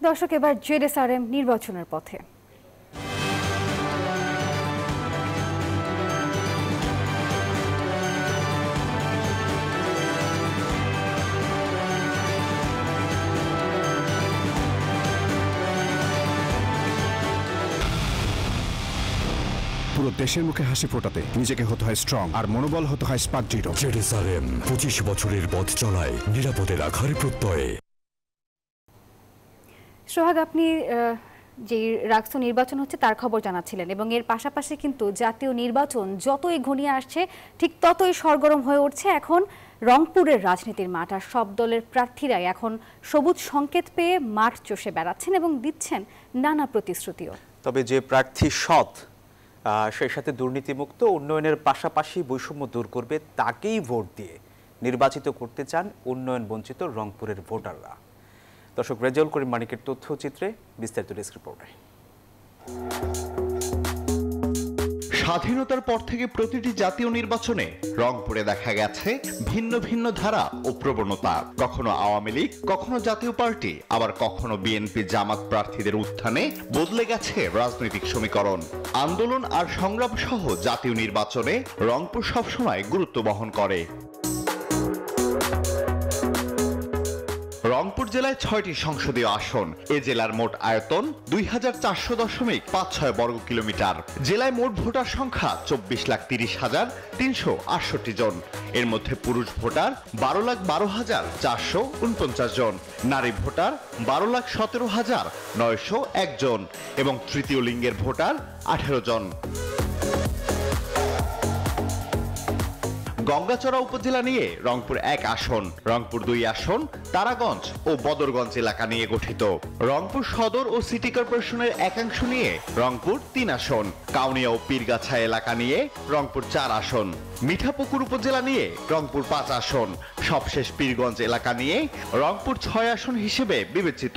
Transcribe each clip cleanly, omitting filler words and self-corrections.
দর্শক, এবার জেডএসআরএম নির্বাচনের পথে। পুরো দেশের মুখে হাসি ফোটাতে নিজেকে হতে হয় স্ট্রং, আর মনোবল হতে হয় স্পার্ক জিরো। জেডএসআরএম 25 বছরের পথ চলায় নিরাপদে রাখার প্রত্যয়ে। সোহাগ, আপনি যে রাকসু নির্বাচন হচ্ছে তার খবর জানাচ্ছিলেন, এবং এর পাশাপাশি কিন্তু জাতীয় নির্বাচন যতই ঘনিয়ে আসছে ঠিক ততই সরগরম হয়ে উঠছে এখন রংপুরের রাজনীতির মাঠ। আর সব দলের প্রার্থীরাই এখন সবুজ সংকেত পেয়ে মাঠ চষে বেড়াচ্ছেন এবং দিচ্ছেন নানা প্রতিশ্রুতিও। তবে যে প্রার্থী সৎ, সেই সাথে দুর্নীতিমুক্ত, উন্নয়নের পাশাপাশি বৈষম্য দূর করবে, তাকেই ভোট দিয়ে নির্বাচিত করতে চান উন্নয়ন বঞ্চিত রংপুরের ভোটাররা। দর্শক, রেজাউল করিম মানিকের তথ্যচিত্রে বিস্তারিত ডেস্ক রিপোর্টে। স্বাধীনতার পর থেকে প্রতিটি জাতীয় নির্বাচনে রংপুরে দেখা গেছে ভিন্ন ভিন্ন ধারা ও প্রবণতা। কখনো আওয়ামী লীগ, কখনো জাতীয় পার্টি, আবার কখনো বিএনপি জামাত প্রার্থীদের উত্থানে বদলে গেছে রাজনৈতিক সমীকরণ। আন্দোলন আর সংগ্রাম সহ জাতীয় নির্বাচনে রংপুর সবসময় গুরুত্ব বহন করে। রংপুর জেলায় 6টি সংসদীয় আসন। এ জেলার মোট আয়তন 2400.56 বর্গ কিলোমিটার। জেলায় মোট ভোটার সংখ্যা 24,30,368 জন। এর মধ্যে পুরুষ ভোটার 12,12,449 জন, নারী ভোটার 12,17,901 জন এবং তৃতীয় লিঙ্গের ভোটার 18 জন। গঙ্গাচড়া উপজেলা নিয়ে রংপুর 1 আসন, রংপুর 2 আসন তারাগঞ্জ ও বদরগঞ্জ এলাকা নিয়ে গঠিত। রংপুর সদর ও সিটি কর্পোরেশনের একাংশ নিয়ে রংপুর 3 আসন, কাউনিয়া ও পীরগাছা এলাকা নিয়ে রংপুর 4 আসন, মিঠাপুকুর উপজেলা নিয়ে রংপুর 5 আসন, সবশেষ পীরগঞ্জ এলাকা নিয়ে রংপুর 6 আসন হিসেবে বিবেচিত।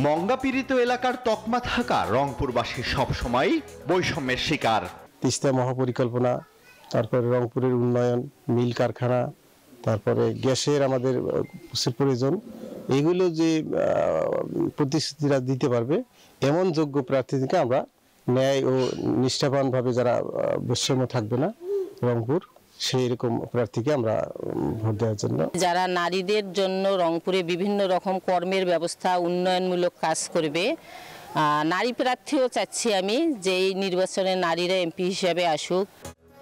মঙ্গাপীড়িত এলাকার তকমা থাকা রংপুরবাসী সবসময় বৈষম্যের শিকার। তিস্তা মহাপরিকল্পনা, তারপরে রংপুরের উন্নয়ন, মিল কারখানা, তারপরে গ্যাসের আমাদের প্রয়োজন, এগুলো যে প্রতিশ্রুতিরা দিতে পারবে এমন যোগ্য প্রার্থীদেরকে আমরা ন্যায় ও নিষ্ঠাবানভাবে, যারা বৈষম্য থাকবে না রংপুর, সেই রকম প্রার্থীকে আমরা ভোট দেওয়ার জন্য। যারা নারীদের জন্য রংপুরে বিভিন্ন রকম কর্মের ব্যবস্থা, উন্নয়নমূলক কাজ করবে, নারী প্রার্থীও চাচ্ছি আমি যে এই নির্বাচনে নারীরা এমপি হিসেবে আসুক।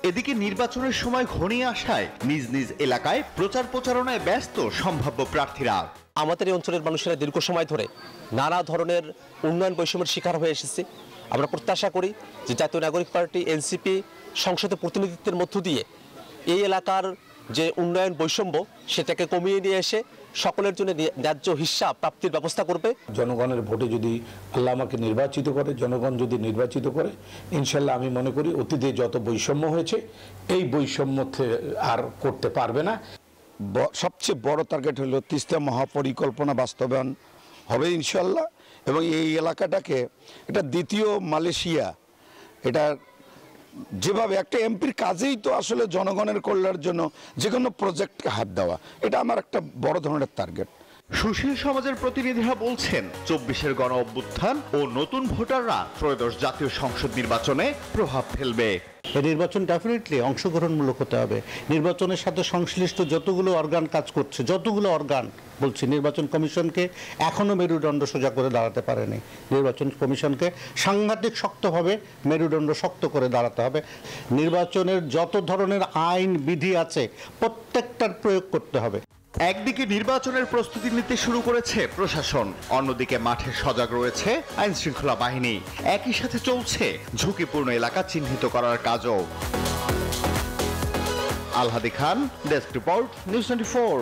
এদিকে নির্বাচনের সময় ঘনিয়ে আসায় নিজ নিজ এলাকায় প্রচার প্রচারণায় ব্যস্ত সম্ভাব্য প্রার্থীরা। আমাদের এই অঞ্চলের মানুষেরা দীর্ঘ সময় ধরে নানা ধরনের উন্নয়ন বৈষম্যের শিকার হয়ে এসেছে। আমরা প্রত্যাশা করি যে জাতীয় নাগরিক পার্টি এনসিপি সংসদে প্রতিনিধিত্বের মধ্য দিয়ে এই এলাকার যে উন্নয়ন বৈষম্য সেটাকে কমিয়ে নিয়ে এসে সকলের জন্য ন্যায্য হিসাব প্রাপ্তির ব্যবস্থা করবে। জনগণের ভোটে যদি আল্লাহ আমাকে নির্বাচিত করে, জনগণ যদি নির্বাচিত করে, ইনশাল্লাহ আমি মনে করি অতীতে যত বৈষম্য হয়েছে এই বৈষম্য আর করতে পারবে না। সবচেয়ে বড় টার্গেট হলো তিস্তা মহাপরিকল্পনা বাস্তবায়ন হবে ইনশাল্লাহ, এবং এই এলাকাটাকে এটা দ্বিতীয় মালয়েশিয়া, এটা যেভাবে একটা এমপির কাজেই তো আসলে জনগণের কল্যাণের জন্য যে কোনো প্রজেক্টকে হাত দেওয়া, এটা আমার একটা বড় ধরনের টার্গেট। সুশীল সমাজের প্রতিনিধিরা বলছেন 24-এর গণ অভ্যুত্থান ও নতুন ভোটাররা ত্রয়োদশ জাতীয় সংসদ নির্বাচনে প্রভাব ফেলবে। এই নির্বাচন ডেফিনেটলি অংশগ্রহণমূলক হতে হবে। নির্বাচনের সাথে সংশ্লিষ্ট যতগুলো অর্গান কাজ করছে, যতগুলো অর্গান বলছি, নির্বাচন কমিশনকে এখনও মেরুদণ্ড সোজা করে দাঁড়াতে পারেনি। নির্বাচন কমিশনকে সাংঘাতিক শক্তভাবে মেরুদণ্ড শক্ত করে দাঁড়াতে হবে। নির্বাচনের যত ধরনের আইন বিধি আছে প্রত্যেকটার প্রয়োগ করতে হবে। একদিকে নির্বাচনের প্রস্তুতি নিতে শুরু করেছে প্রশাসন, অন্যদিকে মাঠে সজাগ রয়েছে আইন শৃঙ্খলা বাহিনী। একই সাথে চলছে ঝুঁকিপূর্ণ এলাকা চিহ্নিত করার কাজও। আলহাদি খান, ডেস্ক রিপোর্ট, নিউজ 24।